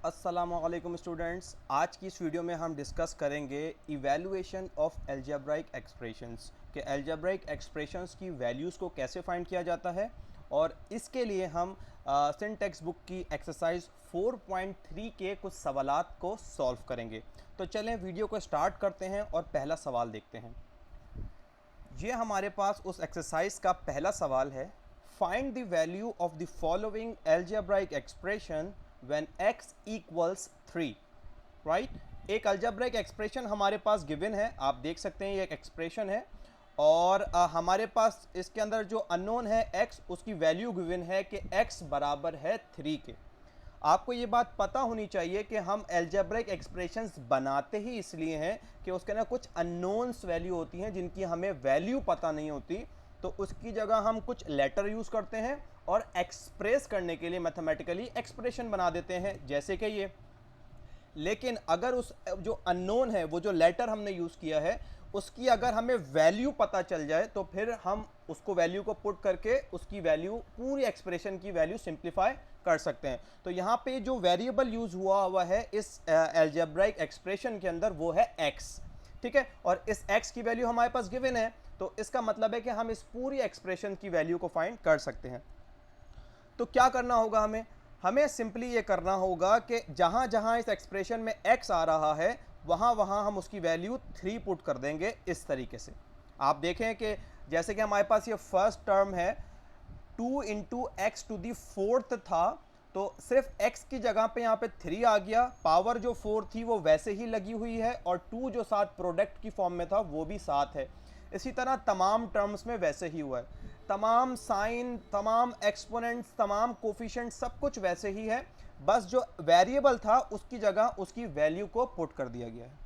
अस्सलामुअलैकुम स्टूडेंट्स, आज की इस वीडियो में हम डिस्कस करेंगे इवैल्यूएशन ऑफ अलजेब्राइक एक्सप्रेशंस कि अलजेब्राइक एक्सप्रेशंस की वैल्यूज़ को कैसे फाइंड किया जाता है। और इसके लिए हम सिंटैक्स बुक की एक्सरसाइज 4.3 के कुछ सवालात को सॉल्व करेंगे। तो चलें वीडियो को स्टार्ट करते हैं और पहला सवाल देखते हैं। ये हमारे पास उस एक्सरसाइज का पहला सवाल है। Find the value of the following algebraic expression when x equals 3। Right, एक अलजेब्राइक एक्सप्रेशन हमारे पास गिवन है, आप देख सकते हैं ये एक एक्सप्रेशन है और हमारे पास इसके अंदर जो अननोन है x, उसकी वैल्यू गिवन है कि x बराबर है 3 के। आपको ये बात पता होनी चाहिए कि हम अलजेब्रिक एक्सप्रेशंस बनाते ही इसलिए हैं कि उसके अंदर कुछ अननोन्स वैल्यू होती हैं जिनकी हमें वैल्यू पता नहीं होती, तो उसकी जगह हम कुछ लेटर यूज़ करते हैं और एक्सप्रेस करने के लिए मैथमेटिकली एक्सप्रेशन बना देते हैं, जैसे कि ये। लेकिन अगर उस जो अननोन है, वो जो लेटर हमने यूज़ किया है, उसकी अगर हमें वैल्यू पता चल जाए तो फिर हम उसको वैल्यू को पुट करके उसकी वैल्यू, पूरी एक्सप्रेशन की वैल्यू सिंप्लीफाई कर सकते हैं। तो यहाँ पे जो वेरिएबल यूज़ हुआ है इस अलजेब्राइक एक्सप्रेशन के अंदर, वो है x। ठीक है, और इस x की वैल्यू हमारे पास गिवन है, तो इसका मतलब है कि हम इस पूरी एक्सप्रेशन की वैल्यू को फाइंड कर सकते हैं। तो क्या करना होगा हमें सिंपली ये करना होगा कि जहाँ जहाँ इस एक्सप्रेशन में x आ रहा है, वहाँ वहाँ हम उसकी वैल्यू 3 पुट कर देंगे इस तरीके से। आप देखें कि जैसे कि हमारे पास ये फर्स्ट टर्म है 2 into X to the fourth था, तो सिर्फ x की जगह पे यहाँ पे 3 आ गया, पावर जो 4 थी वो वैसे ही लगी हुई है और 2 जो साथ प्रोडक्ट की फॉर्म में था वो भी साथ है। इसी तरह तमाम टर्म्स में वैसे ही हुआ है, तमाम साइन, तमाम एक्सपोनेंट्स, तमाम कोफिशिएंट, सब कुछ वैसे ही है, बस जो वेरिएबल था उसकी जगह उसकी वैल्यू को पुट कर दिया गया है।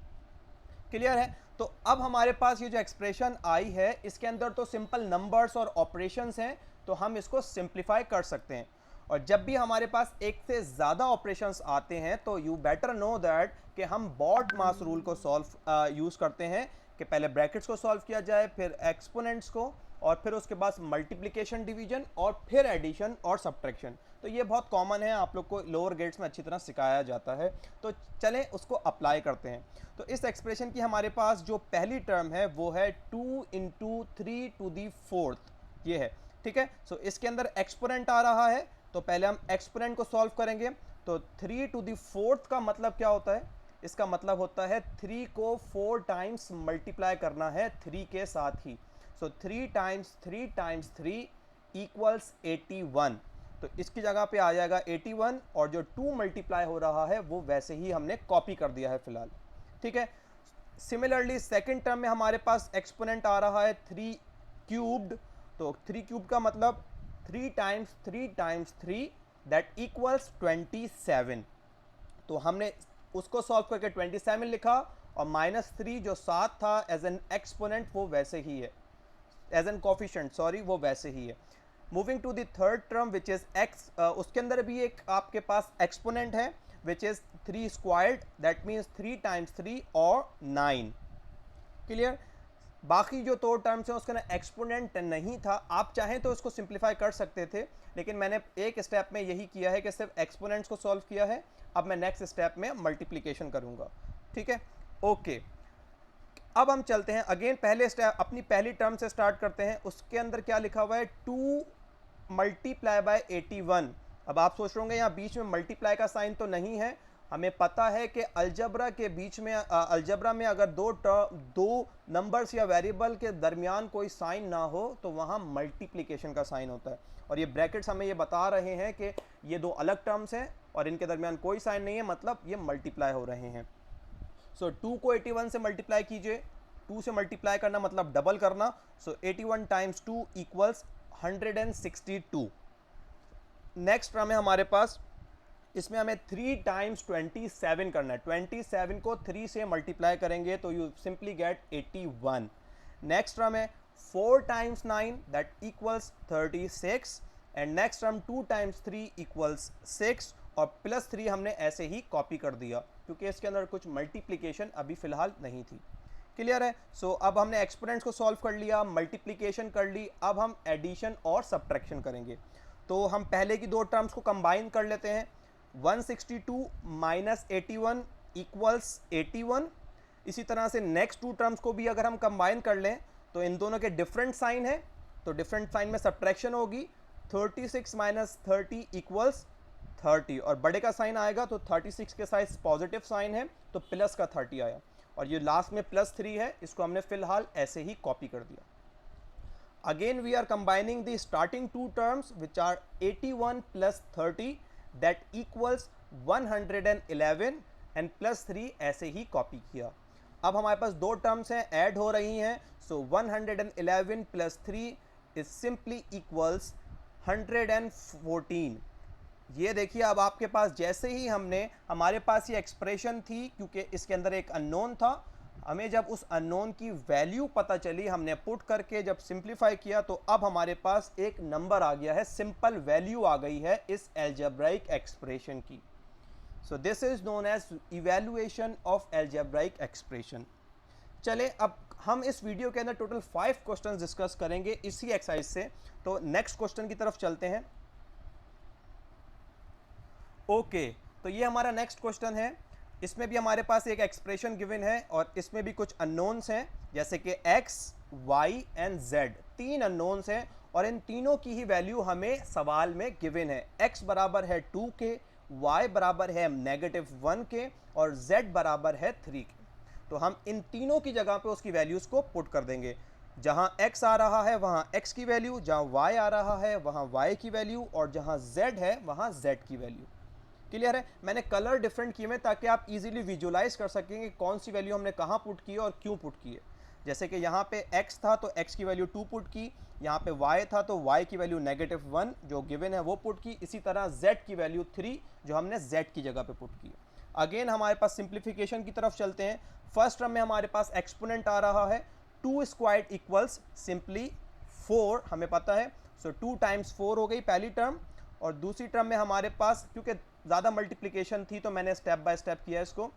क्लियर है? तो अब हमारे पास ये जो एक्सप्रेशन आई है, इसके अंदर तो सिंपल नंबर्स और ऑपरेशंस हैं, तो हम इसको सिंप्लीफाई कर सकते हैं। और जब भी हमारे पास एक से ज़्यादा ऑपरेशंस आते हैं तो यू बेटर नो दैट कि हम बॉड मास रूल को सॉल्व यूज़ करते हैं कि पहले ब्रैकेट्स को सॉल्व किया जाए, फिर एक्सपोनेंट्स को, और फिर उसके बाद मल्टीप्लिकेशन, डिवीजन, और फिर एडिशन और सब्ट्रैक्शन। तो ये बहुत कॉमन है, आप लोग को लोअर ग्रेड्स में अच्छी तरह सिखाया जाता है। तो चलें उसको अप्लाई करते हैं। तो इस एक्सप्रेशन की हमारे पास जो पहली टर्म है वो है 2 इंटू 3 टू दी फोर्थ, ये है। ठीक है, सो इसके अंदर एक्सपोनेंट आ रहा है, तो पहले हम एक्सपोनेंट को सॉल्व करेंगे। तो 3 टू दी फोर्थ का मतलब क्या होता है? इसका मतलब होता है 3 को 4 टाइम्स मल्टीप्लाई करना है 3 के साथ ही। सो 3 टाइम्स 3 टाइम्स 3 इक्वल्स 81। तो इसकी जगह पे आ जाएगा 81, और जो 2 मल्टीप्लाई हो रहा है वो वैसे ही हमने कॉपी कर दिया है फिलहाल। ठीक है, सिमिलरली सेकेंड टर्म में हमारे पास एक्सपोनेंट आ रहा है 3 क्यूब्ड। तो 3 क्यूब का मतलब 3 टाइम्स 3 टाइम्स 3 दैट इक्वल्स 27। तो हमने उसको सॉल्व करके 27 लिखा, और -3 जो साथ था एज एन एक्सपोनेंट वो वैसे ही है, एज एन कोफिशिएंट, सॉरी, वो वैसे ही है। Moving to the third term which is x, उसके अंदर भी एक आपके पास एक्सपोनेंट है which is 3 squared, that means 3 times 3 और 9। क्लियर? बाकी जो दो टर्म्स हैं उसके ना एक्सपोनेंट नहीं था, आप चाहें तो उसको सिंप्लीफाई कर सकते थे, लेकिन मैंने एक स्टेप में यही किया है कि सिर्फ एक्सपोनेंट्स को सॉल्व किया है। अब मैं नेक्स्ट स्टेप में मल्टीप्लिकेशन करूंगा। ठीक है, ओके। अब हम चलते हैं अगेन, पहले स्टेप अपनी पहली टर्म से स्टार्ट करते हैं। उसके अंदर क्या लिखा हुआ है? 2 मल्टीप्लाई बाय 81। अब आप सोच रहे होंगे यहाँ बीच में मल्टीप्लाई का साइन तो नहीं है। हमें पता है कि अलजबरा के बीच में, अलजबरा में अगर दो नंबर्स या वेरिएबल के दरमियान कोई साइन ना हो तो वहाँ मल्टीप्लिकेशन का साइन होता है। और ये ब्रैकेट्स हमें ये बता रहे हैं कि ये दो अलग टर्म्स हैं और इनके दरमियान कोई साइन नहीं है, मतलब ये मल्टीप्लाई हो रहे हैं। सो 2 को 81 से मल्टीप्लाई कीजिए, 2 से मल्टीप्लाई करना मतलब डबल करना। सो 81 टाइम्स 2 इक्वल्स 162। नेक्स्ट टर्म है हमारे पास, इसमें हमें 3 टाइम्स 27 करना है। 27 को 3 से मल्टीप्लाई करेंगे तो you simply get 81। Next term है 4 times 9 that equals 36, and next term 2 times 3 equals 6, और +3 हमने ऐसे ही कॉपी कर दिया क्योंकि इसके अंदर कुछ मल्टीप्लिकेशन अभी फिलहाल नहीं थी। क्लियर है? सो अब हमने एक्सपोनेंट्स को सॉल्व कर लिया, मल्टीप्लिकेशन कर ली, अब हम एडिशन और सब्ट्रैक्शन करेंगे। तो हम पहले की दो टर्म्स को कंबाइन कर लेते हैं। 162 माइनस 81 इक्वल्स 81। इसी तरह से नेक्स्ट टू टर्म्स को भी अगर हम कंबाइन कर लें तो इन दोनों के डिफरेंट साइन है, तो डिफरेंट साइन में सब्ट्रैक्शन होगी। 36 माइनस 30 इक्वल्स 30, और बड़े का साइन आएगा तो 36 के साइज पॉजिटिव साइन है तो प्लस का 30 आया, और ये लास्ट में +3 है, इसको हमने फिलहाल ऐसे ही कॉपी कर दिया। Again we are combining the starting two terms which are 81 plus 30 that equals 111 and +3 ऐसे ही कॉपी किया। अब हमारे पास दो टर्म्स हैं, ऐड हो रही हैं, सो 111 plus 3 is simply equals 114। ये देखिए, अब आपके पास जैसे ही हमारे पास ये एक्सप्रेशन थी, क्योंकि इसके अंदर एक अननोन था, हमें जब उस अननोन की वैल्यू पता चली, हमने पुट करके जब सिंप्लीफाई किया तो अब हमारे पास एक नंबर आ गया है, सिंपल वैल्यू आ गई है इस एल्जेब्राइक एक्सप्रेशन की। So this is known as evaluation of algebraic expression. चले, अब हम इस वीडियो के अंदर टोटल 5 क्वेश्चन डिस्कस करेंगे इसी एक्सरसाइज से, तो नेक्स्ट क्वेश्चन की तरफ चलते हैं। ओके, तो ये हमारा नेक्स्ट क्वेश्चन है। इसमें भी हमारे पास एक एक्सप्रेशन गिवन है और इसमें भी कुछ अननोन्स हैं, जैसे कि x, y and z, 3 unknowns हैं और इन तीनों की ही वैल्यू हमें सवाल में गिवन है। x बराबर है 2 के, y बराबर है -1 के और z बराबर है 3 के। तो हम इन तीनों की जगह पे उसकी वैल्यूज़ को पुट कर देंगे। जहां x आ रहा है वहां x की वैल्यू, जहां y आ रहा है वहां y की वैल्यू, और जहां z है वहां z की वैल्यू। क्लियर है? मैंने कलर डिफरेंट किए हैं ताकि आप इजीली विजुलाइज कर सकेंगे कौन सी वैल्यू हमने कहाँ पुट की है और क्यों पुट की है। जैसे कि यहाँ पे x था तो x की वैल्यू 2 पुट की, यहाँ पे y था तो y की वैल्यू -1 जो गिवन है वो पुट की, इसी तरह z की वैल्यू 3 जो हमने z की जगह पे पुट की। अगेन हमारे पास सिंप्लीफिकेशन की तरफ चलते हैं। फर्स्ट टर्म में हमारे पास एक्सपोनेंट आ रहा है 2 स्क्वायर्ड इक्वल्स सिंपली 4, हमें पता है, सो 2 टाइम्स 4 हो गई पहली टर्म। और दूसरी टर्म में हमारे पास, क्योंकि ज़्यादा मल्टीप्लिकेशन थी तो मैंने स्टेप बाय स्टेप किया इसको,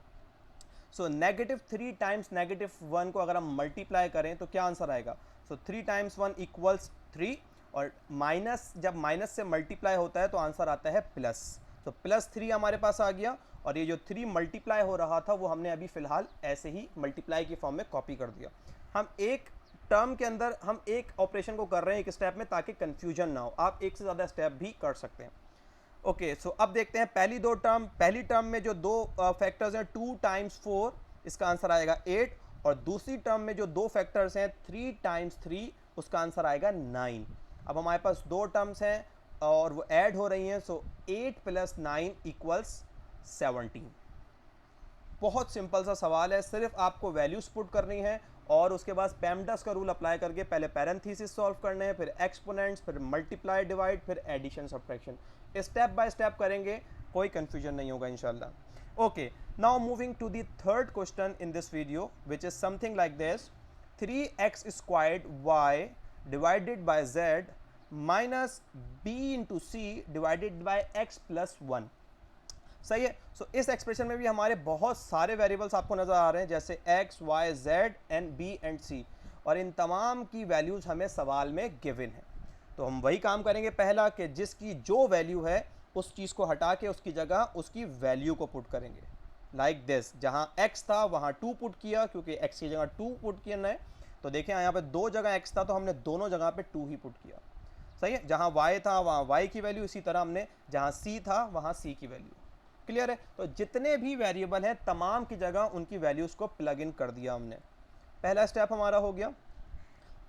सो -3 टाइम्स -1 को अगर हम मल्टीप्लाई करें तो क्या आंसर आएगा? सो 3 टाइम्स 1 इक्वल्स 3, और माइनस, जब माइनस से मल्टीप्लाई होता है तो आंसर आता है प्लस, तो +3 हमारे पास आ गया। और ये जो 3 मल्टीप्लाई हो रहा था वो हमने अभी फ़िलहाल ऐसे ही मल्टीप्लाई की फॉर्म में कॉपी कर दिया। हम एक टर्म के अंदर हम एक ऑपरेशन को कर रहे हैं एक स्टेप में ताकि कन्फ्यूजन ना हो, आप एक से ज़्यादा स्टेप भी कर सकते हैं। ओके, सो अब देखते हैं पहली टर्म में जो दो फैक्टर्स हैं 2 टाइम्स 4, इसका आंसर आएगा 8, और दूसरी टर्म में जो दो फैक्टर्स हैं 3 टाइम्स 3, उसका आंसर आएगा 9। अब हमारे पास दो टर्म्स हैं और वो ऐड हो रही हैं, सो 8 + 9 इक्वल्स 17। बहुत सिंपल सा सवाल है, सिर्फ आपको वैल्यूज पुट करनी है और उसके बाद पेमडस का रूल अप्लाई करके पहले पैरेंथेसिस सॉल्व करने हैं, फिर एक्सपोनेंट्स, फिर मल्टीप्लाई डिवाइड, फिर addition subtraction, step by step करेंगे, कोई कंफ्यूजन नहीं होगा इंशाल्लाह। Okay, now moving to the third question in this video which is something like this, 3x² y divided by z माइनस b into C divided by x + 1। सही है? सो इस expression में भी हमारे बहुत सारे वेरिएबल्स आपको नजर आ रहे हैं, जैसे x, y, z and b and c, और इन तमाम की वैल्यूज हमें सवाल में गिवन है। तो हम वही काम करेंगे पहला, कि जिसकी जो वैल्यू है उस चीज़ को हटा के उसकी जगह उसकी वैल्यू को पुट करेंगे। लाइक दिस, जहाँ x था वहाँ 2 पुट किया, क्योंकि x की जगह 2 पुट किया है, तो देखें यहाँ पे दो जगह x था तो हमने दोनों जगह पे 2 ही पुट किया। सही है? जहाँ y था वहाँ y की वैल्यू, इसी तरह हमने जहाँ c था वहाँ c की वैल्यू। क्लियर है? तो जितने भी वेरिएबल हैं तमाम की जगह उनकी वैल्यूज़ को प्लग इन कर दिया हमने। पहला स्टेप हमारा हो गया।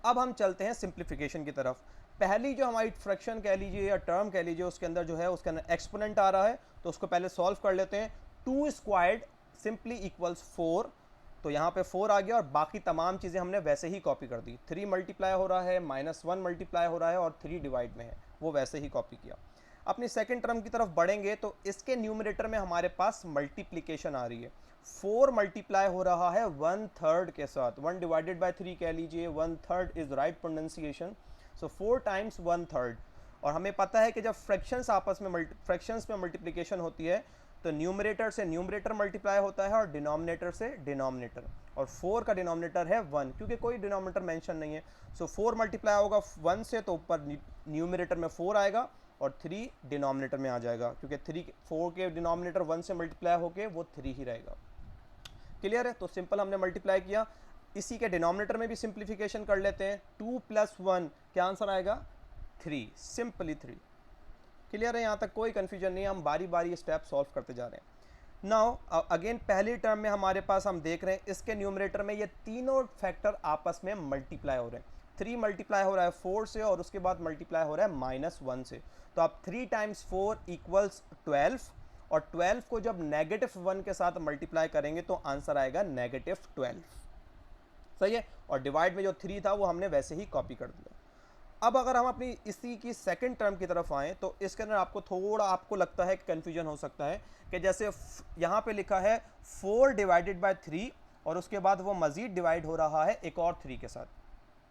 अब हम चलते हैं सिंप्लीफिकेशन की तरफ। पहली जो हमारी फ्रैक्शन कह लीजिए या टर्म कह लीजिए, उसके अंदर जो है उसके अंदर एक्सपोनेंट आ रहा है, तो उसको पहले सॉल्व कर लेते हैं। 2 स्क्वायर्ड सिंपली इक्वल्स 4, तो यहाँ पे 4 आ गया और बाकी तमाम चीज़ें हमने वैसे ही कॉपी कर दी। 3 मल्टीप्लाई हो रहा है, -1 मल्टीप्लाई हो रहा है और 3 डिवाइड में है, वो वैसे ही कॉपी किया। अपनी सेकंड टर्म की तरफ बढ़ेंगे तो इसके न्यूमरेटर में हमारे पास मल्टीप्लिकेशन आ रही है। 4 मल्टीप्लाई हो रहा है 1/3 के साथ, 1 डिवाइडेड बाय 3 कह लीजिए, 1/3 is right pronunciation. So 4 times 1/3, और हमें पता है कि जब फ्रैक्शंस आपस में फ्रैक्शंस में मल्टीप्लिकेशन होती है तो न्यूमरेटर से न्यूमरेटर मल्टीप्लाई होता है और डिनोमिनेटर से डिनोमिनेटर, और 4 का डिनोमिनेटर है 1 क्योंकि कोई डिनोमिनेटर मेंशन नहीं है। सो 4 मल्टीप्लाई होगा 1 से तो ऊपर न्यूमरेटर में 4 आएगा और 3 डिनोमिनेटर में आ जाएगा, क्योंकि 4 के डिनोमिनेटर 1 से मल्टीप्लाई होके वो 3 ही रहेगा। क्लियर है? तो सिंपल हमने मल्टीप्लाई किया, इसी के डिनोमिनेटर में भी सिंप्लीफिकेशन कर लेते हैं। 2 + 1 क्या आंसर आएगा? 3, सिंपली 3। क्लियर है? यहाँ तक कोई कन्फ्यूजन नहीं है, हम बारी बारी स्टेप सॉल्व करते जा रहे हैं। नाउ अगेन पहली टर्म में हमारे पास हम देख रहे हैं इसके न्यूमरेटर में ये तीनों फैक्टर आपस में मल्टीप्लाई हो रहे हैं। 3 मल्टीप्लाई हो रहा है 4 से, और उसके बाद मल्टीप्लाई हो रहा है -1 से। तो अब 3 × 4 = 12, और 12 को जब -1 के साथ मल्टीप्लाई करेंगे तो आंसर आएगा -12। सही है? और डिवाइड में जो 3 था वो हमने वैसे ही कॉपी कर दिया। अब अगर हम अपनी इसी की सेकंड टर्म की तरफ आएँ तो इसके अंदर आपको थोड़ा आपको लगता है कि कन्फ्यूजन हो सकता है कि जैसे यहाँ पे लिखा है 4 / 3, और उसके बाद वो मज़ीद डिवाइड हो रहा है एक और 3 के साथ।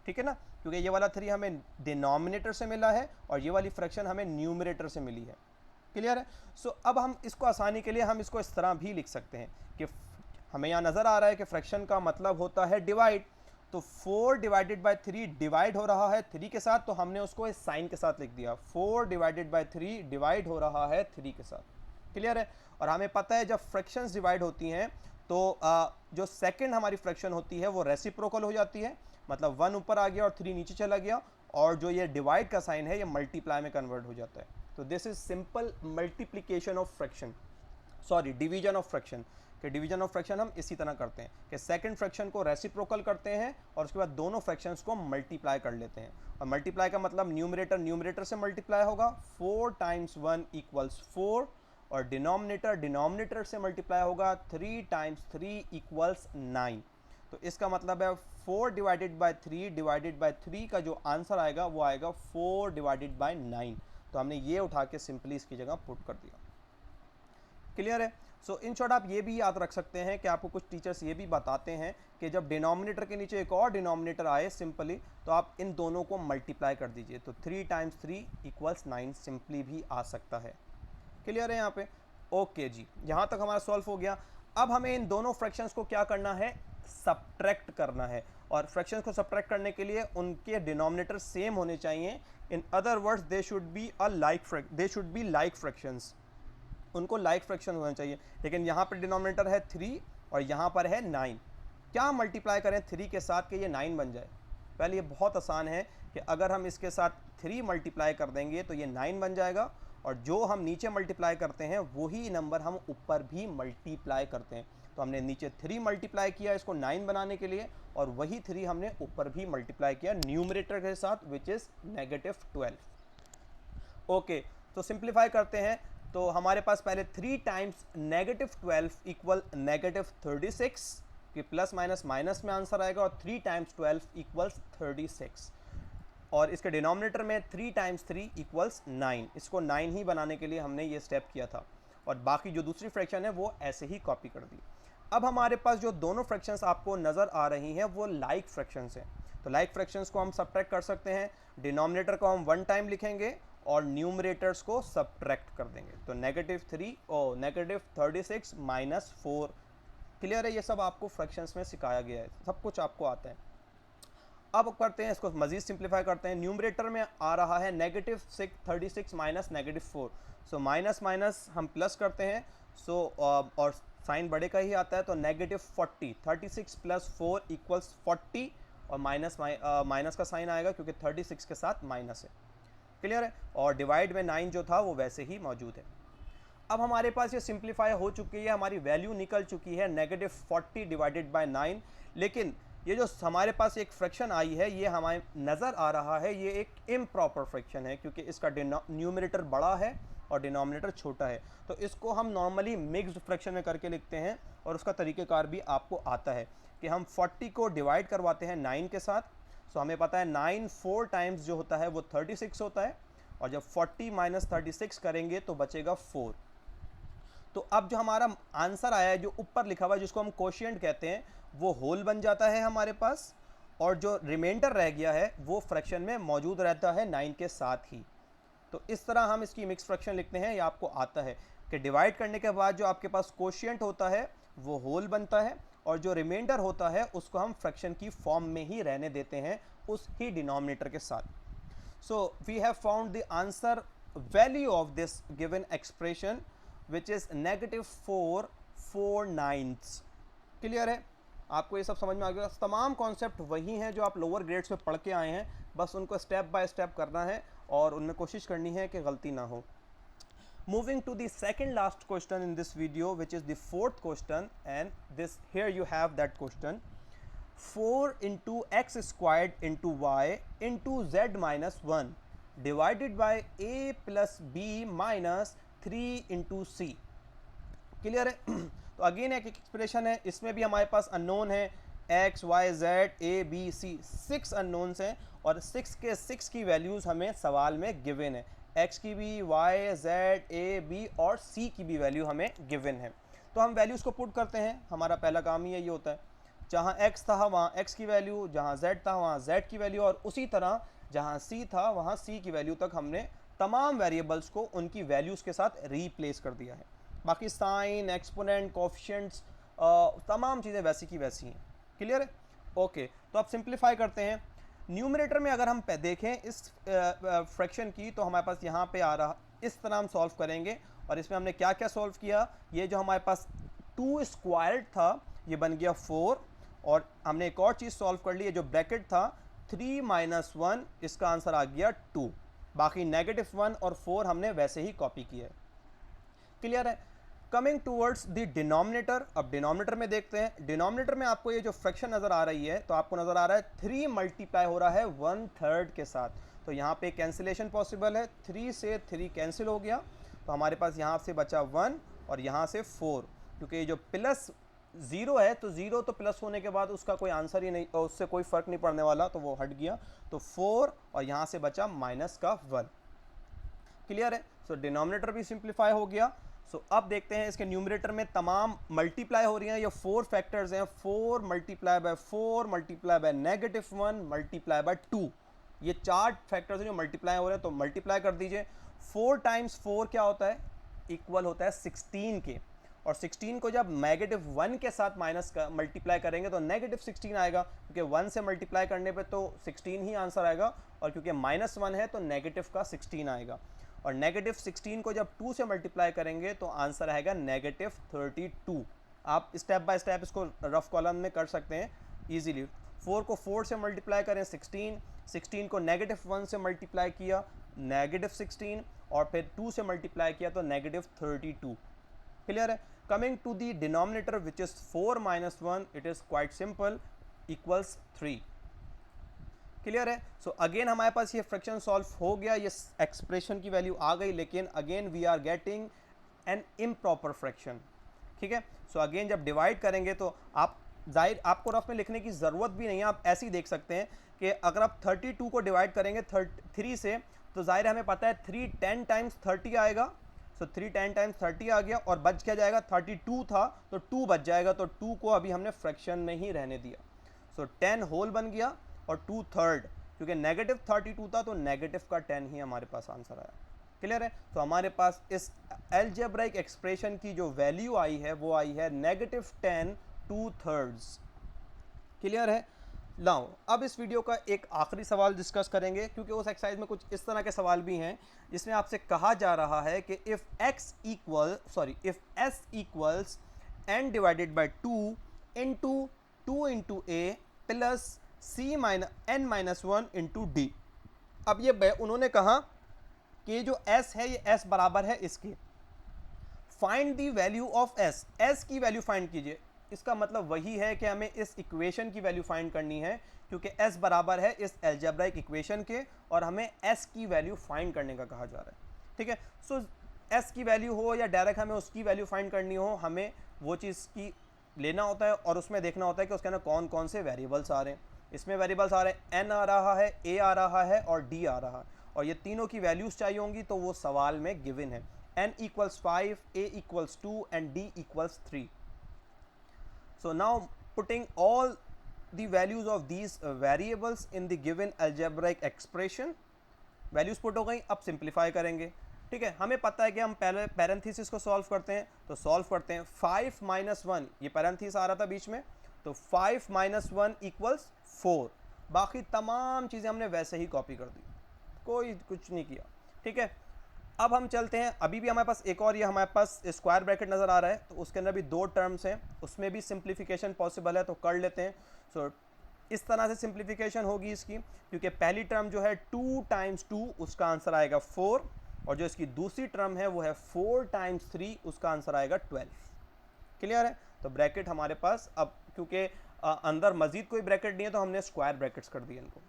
ठीक है ना? क्योंकि ये वाला 3 हमें डिनोमिनेटर से मिला है और ये वाली फ्रैक्शन हमें न्यूमरेटर से मिली है। क्लियर है? सो अब हम इसको आसानी के लिए हम इसको इस तरह भी लिख सकते हैं कि हमें यहाँ नज़र आ रहा है कि फ्रैक्शन का मतलब होता है डिवाइड। तो 4 / 3 डिवाइड हो रहा है 3 के साथ, तो हमने उसको इस साइन के साथ लिख दिया। 4 / 3 डिवाइड हो रहा है 3 के साथ। क्लियर है? और हमें पता है जब फ्रैक्शंस डिवाइड होती हैं तो जो सेकंड हमारी फ्रैक्शन होती है वो रेसिप्रोकल हो जाती है, मतलब 1 ऊपर आ गया और 3 नीचे चला गया, और जो ये डिवाइड का साइन है ये मल्टीप्लाई में कन्वर्ट हो जाता है। तो this is simple multiplication of fraction, sorry division of fraction. कि डिवीजन ऑफ फ्रैक्शन हम इसी तरह करते हैं कि सेकंड फ्रैक्शन को रेसिप्रोकल करते हैं और उसके बाद दोनों फ्रैक्शंस को मल्टीप्लाई कर लेते हैं। और मल्टीप्लाई का मतलब न्यूमरेटर से मल्टीप्लाई होगा, 4 × 1 = 4, और डिनोमिनेटर से मल्टीप्लाई होगा 3 × 3 = 9। तो इसका मतलब है 4 / 3 का जो आंसर आएगा वो आएगा 4 / 9। तो हमने ये उठा के सिंपली इसकी जगह पुट कर दिया। क्लियर है? सो इन शॉर्ट आप ये भी याद रख सकते हैं कि आपको कुछ टीचर्स ये भी बताते हैं कि जब डिनोमिनेटर के नीचे एक और डिनोमिनेटर आए सिंपली, तो आप इन दोनों को मल्टीप्लाई कर दीजिए। तो 3 × 3 = 9 सिंपली भी आ सकता है। क्लियर है यहाँ पे? ओके जी, यहाँ तक हमारा सॉल्व हो गया। अब हमें इन दोनों फ्रैक्शंस को क्या करना है? सब्ट्रैक्ट करना है। और फ्रैक्शंस को सब्ट्रैक्ट करने के लिए उनके डिनोमिनेटर सेम होने चाहिए। In other words they should be like fractions, उनको लाइक फ्रैक्शन होना चाहिए। लेकिन यहाँ पर डिनोमिनेटर है 3 और यहाँ पर है 9। क्या मल्टीप्लाई करें 3 के साथ कि ये 9 बन जाए? पहले ये बहुत आसान है कि अगर हम इसके साथ 3 मल्टीप्लाई कर देंगे तो ये 9 बन जाएगा, और जो हम नीचे मल्टीप्लाई करते हैं वही नंबर हम ऊपर भी मल्टीप्लाई करते हैं। तो हमने नीचे 3 मल्टीप्लाई किया इसको 9 बनाने के लिए, और वही 3 हमने ऊपर भी मल्टीप्लाई किया न्यूमरेटर के साथ, विच इज़ -12। ओके, तो सिंप्लीफाई करते हैं। तो हमारे पास पहले 3 × -12 = -36, कि प्लस माइनस माइनस में आंसर आएगा, और 3 × 12 = 36। और इसके डिनोमिनेटर में 3 × 3 = 9। इसको 9 ही बनाने के लिए हमने ये स्टेप किया था, और बाकी जो दूसरी फ्रैक्शन है वो ऐसे ही कॉपी कर दी। अब हमारे पास जो दोनों फ्रैक्शंस आपको नज़र आ रही हैं वो लाइक फ्रैक्शंस हैं। तो लाइक फ्रैक्शंस को हम सब्ट्रैक्ट कर सकते हैं। डिनोमिनेटर को हम 1 टाइम लिखेंगे और न्यूमरेटर्स को सब्ट्रैक्ट कर देंगे। तो -36 - 4। क्लियर है? ये सब आपको फ्रैक्शंस में सिखाया गया है, सब कुछ आपको आता है। अब करते हैं इसको मज़ीद सिंप्लीफाई करते हैं। न्यूमरेटर में आ रहा है -36 - -4। सो माइनस माइनस हम प्लस करते हैं, सो और साइन बड़े का ही आता है, तो -40। 36 + 4 = 40, और माइनस का साइन आएगा क्योंकि 36 के साथ माइनस है। क्लियर है? और डिवाइड में 9 जो था वो वैसे ही मौजूद है। अब हमारे पास ये सिंप्लीफाई हो चुकी है, हमारी वैल्यू निकल चुकी है -40 / 9। लेकिन ये जो हमारे पास एक फ्रैक्शन आई है ये हमारे नज़र आ रहा है ये एक इम्प्रॉपर फ्रैक्शन है, क्योंकि इसका न्यूमरेटर बड़ा है और डिनोमिनेटर छोटा है। तो इसको हम नॉर्मली मिक्स्ड फ्रैक्शन में करके लिखते हैं, और उसका तरीक़ेकार भी आपको आता है कि हम 40 को डिवाइड करवाते हैं 9 के साथ। सो हमें पता है 9 4 टाइम्स जो होता है वो 36 होता है, और जब 40 - 36 करेंगे तो बचेगा 4। तो अब जो हमारा आंसर आया है जो ऊपर लिखा हुआ है जिसको हम कोशिएंट कहते हैं वो होल बन जाता है हमारे पास, और जो रिमाइंडर रह गया है वो फ्रैक्शन में मौजूद रहता है 9 के साथ ही। तो इस तरह हम इसकी मिक्स फ्रैक्शन लिखते हैं। ये आपको आता है कि डिवाइड करने के बाद जो आपके पास कोशिएंट होता है वो होल बनता है, और जो रिमाइंडर होता है उसको हम फ्रैक्शन की फॉर्म में ही रहने देते हैं उस ही डिनोमिनेटर के साथ। So we have found the answer value of this given expression which is -4/9। Clear है? आपको ये सब समझ में आ गया? तमाम कॉन्सेप्ट वही हैं जो आप लोअर ग्रेड्स में पढ़ के आए हैं, बस उनको स्टेप बाय स्टेप करना है और उनमें कोशिश करनी है कि गलती ना हो। Moving to the second last question in this video, which is the fourth question, and this here you have that question. 4 into x squared into y into z minus 1 divided by a plus b minus 3 into c. Clear है? तो again एक expression है, इसमें भी हमारे पास unknown है x, y, z, a, b, c, 6 unknowns हैं और 6 के 6 की वैल्यूज़ हमें सवाल में गिवन है। x की भी, y, z, a, b और c की भी वैल्यू हमें गिवन है। तो हम वैल्यूज़ को पुट करते हैं, हमारा पहला काम ही यही होता है। जहाँ x था वहाँ x की वैल्यू, जहाँ z था वहाँ z की वैल्यू और उसी तरह जहाँ c था वहाँ c की वैल्यू तक हमने तमाम वेरिएबल्स को उनकी वैल्यूज़ के साथ रीप्लेस कर दिया है। बाकी साइन, एक्सपोनेंट, कोएफिशिएंट्स, तमाम चीज़ें वैसी की वैसी हैं। क्लियर है? ओके, तो अब सिंप्लीफाई करते हैं। न्यूमरेटर में अगर हम देखें इस फ्रैक्शन की, तो हमारे पास यहाँ पे आ रहा, इस तरह हम सॉल्व करेंगे। और इसमें हमने क्या क्या सॉल्व किया, ये जो हमारे पास 2 स्क्वायर्ड था ये बन गया 4, और हमने एक और चीज़ सॉल्व कर ली, ये जो ब्रैकेट था 3 माइनस 1, इसका आंसर आ गया 2। बाकी -1 और 4 हमने वैसे ही कॉपी किया है। क्लियर है? कमिंग टूवर्ड्स द डिनोमिनेटर, अब डिनोमिनेटर में देखते हैं। डिनोमिनेटर में आपको ये जो फ्रैक्शन नज़र आ रही है, तो आपको नज़र आ रहा है 3 मल्टीप्लाई हो रहा है 1/3 के साथ, तो यहाँ पे कैंसिलेशन पॉसिबल है। 3 से 3 कैंसिल हो गया, तो हमारे पास यहाँ से बचा 1 और यहाँ से 4, क्योंकि ये जो प्लस 0 है, तो 0 तो प्लस होने के बाद उसका कोई आंसर ही नहीं, और उससे कोई फ़र्क नहीं पड़ने वाला, तो वो हट गया। तो 4 और यहाँ से बचा माइनस का 1। क्लियर है? सो डिनोमिनेटर भी सिंप्लीफाई हो गया। सो अब देखते हैं इसके न्यूमरेटर में तमाम मल्टीप्लाई हो रही हैं, ये 4 फैक्टर्स हैं। 4 multiply by 4 multiply by -1 multiply by 2, ये 4 फैक्टर्स हैं जो मल्टीप्लाई हो रहे हैं। तो मल्टीप्लाई कर दीजिए। 4 टाइम्स 4 क्या होता है? इक्वल होता है 16 के, और 16 को जब -1 के साथ माइनस का मल्टीप्लाई करेंगे तो -16 आएगा, क्योंकि 1 से मल्टीप्लाई करने पे तो 16 ही आंसर आएगा, और क्योंकि -1 है तो नेगेटिव का 16 आएगा। और -16 को जब 2 से मल्टीप्लाई करेंगे तो आंसर आएगा -32। आप स्टेप बाय स्टेप इसको रफ कॉलम में कर सकते हैं इजीली। 4 को 4 से मल्टीप्लाई करें 16, 16 को -1 से मल्टीप्लाई किया -16, और फिर 2 से मल्टीप्लाई किया तो -32। क्लियर है? Coming to the denominator which is 4 - 1, it is quite simple, equals 3। Clear है? सो अगेन हमारे पास ये फ्रैक्शन सॉल्व हो गया, ये एक्सप्रेशन की वैल्यू आ गई, लेकिन again we are getting an improper fraction. ठीक है? सो अगेन जब डिवाइड करेंगे तो आप जाहिर, आपको रफ में लिखने की ज़रूरत भी नहीं है, आप ऐसे ही देख सकते हैं कि अगर आप 32 को डिवाइड करेंगे 3 से, तो जाहिर हमें पता है 3 10 टाइम्स 30 आएगा। सो 3 10 टाइम्स 30 आ गया, और बच क्या जाएगा? 32 था तो 2 बच जाएगा, तो 2 को अभी हमने फ्रैक्शन में ही रहने दिया। सो 10 होल बन गया और 2/3, क्योंकि -32 था तो नेगेटिव का 10 ही हमारे पास आंसर आया। क्लियर है? तो हमारे पास इस अलजेब्राइक एक्सप्रेशन की जो वैल्यू आई है वो आई है -10 2/3। क्लियर है? नाउ अब इस वीडियो का एक आखिरी सवाल डिस्कस करेंगे, क्योंकि उस एक्सरसाइज में कुछ इस तरह के सवाल भी हैं जिसमें आपसे कहा जा रहा है कि if S equals n divided by 2 into 2 into A plus n-1 into D. अब ये उन्होंने कहा कि जो s है ये s बराबर है इसके, find the value of s, s की वैल्यू फाइंड कीजिए। इसका मतलब वही है कि हमें इस इक्वेशन की वैल्यू फाइंड करनी है, क्योंकि s बराबर है इस अलजेब्राइक इक्वेशन के, और हमें s की वैल्यू फाइंड करने का कहा जा रहा है। ठीक है? सो s की वैल्यू हो या डायरेक्ट हमें उसकी वैल्यू फाइंड करनी हो, हमें वो चीज़ की लेना होता है और उसमें देखना होता है कि उसके अंदर कौन कौन से वेरिएबल्स आ रहे हैं। इसमें वेरिएबल्स आ रहे हैं, n आ रहा है, a आ रहा है और d आ रहा है, और ये तीनों की वैल्यूज़ चाहिए होंगी, तो वो सवाल में गिवन है। n = 5, a = 2 and d = 3. So now putting all the values of these variables in the given algebraic expression, values put हो गई। अब सिंप्लीफाई करेंगे। ठीक है? हमें पता है कि हम पहले पैरेंथेसिस को सॉल्व करते हैं, तो सॉल्व करते हैं। 5 - 1, ये पैरेंथेसिस आ रहा था बीच में, तो 5 - 1 = 4। बाकी तमाम चीज़ें हमने वैसे ही कॉपी कर दी, कोई कुछ नहीं किया। ठीक है? अब हम चलते हैं, अभी भी हमारे पास एक और ये हमारे पास स्क्वायर ब्रैकेट नज़र आ रहा है, तो उसके अंदर भी दो टर्म्स हैं, उसमें भी सिंप्लीफिकेशन पॉसिबल है, तो कर लेते हैं। सो इस तरह से सिंप्लीफिकेशन होगी इसकी, क्योंकि पहली टर्म जो है 2 टाइम्स 2 उसका आंसर आएगा 4, और जो इसकी दूसरी टर्म है वो है 4 टाइम्स 3 उसका आंसर आएगा 12। क्लियर है? तो ब्रैकेट हमारे पास अब, क्योंकि अंदर मजीद कोई ब्रैकेट नहीं है तो हमने स्क्वायर ब्रैकेट्स कर दिए इनको।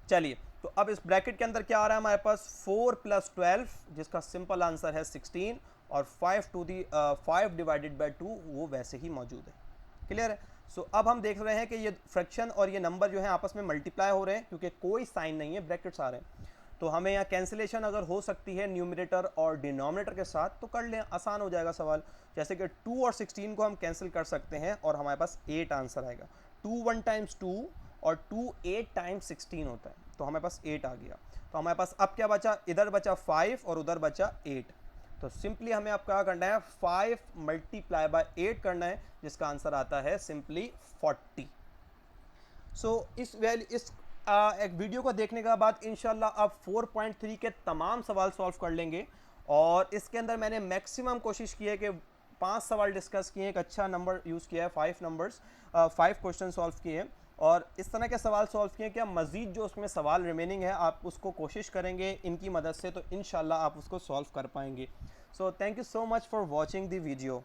चलिए, तो अब इस ब्रैकेट के अंदर क्या आ रहा है हमारे पास, 4 + 12 जिसका सिंपल आंसर है 16, और 5 डिवाइडेड बाई 2 वो वैसे ही मौजूद है। क्लियर है? सो अब हम देख रहे हैं कि ये फ्रैक्शन और ये नंबर जो है आपस में मल्टीप्लाई हो रहे हैं, क्योंकि कोई साइन नहीं है, ब्रैकेट्स आ रहे हैं। तो हमें यहाँ कैंसिलेशन अगर हो सकती है न्यूमरेटर और डिनोमिनेटर के साथ तो कर लें, आसान हो जाएगा सवाल। जैसे कि 2 और 16 को हम कैंसिल कर सकते हैं और हमारे पास 8 आंसर आएगा। 2 1 टाइम्स 2 और 2 8 टाइम्स 16 होता है, तो हमारे पास 8 आ गया। तो हमारे पास अब क्या बचा, इधर बचा 5 और उधर बचा 8। तो सिंपली हमें अब क्या करना है, 5 × 8 करना है, जिसका आंसर आता है सिंपली 40। सो इस एक वीडियो को देखने के बाद इंशाल्लाह आप 4.3 के तमाम सवाल सॉल्व कर लेंगे। और इसके अंदर मैंने मैक्सिमम कोशिश की है कि 5 सवाल डिस्कस किए, एक अच्छा नंबर यूज़ किया है, 5 क्वेश्चन सॉल्व किए हैं, और इस तरह के सवाल सॉल्व किए कि मज़ीद जो उसमें सवाल रिमेनिंग है आप उसको कोशिश करेंगे इनकी मदद से, तो इंशाल्लाह आप उसको सॉल्व कर पाएंगे। So thank you so much for watching the video.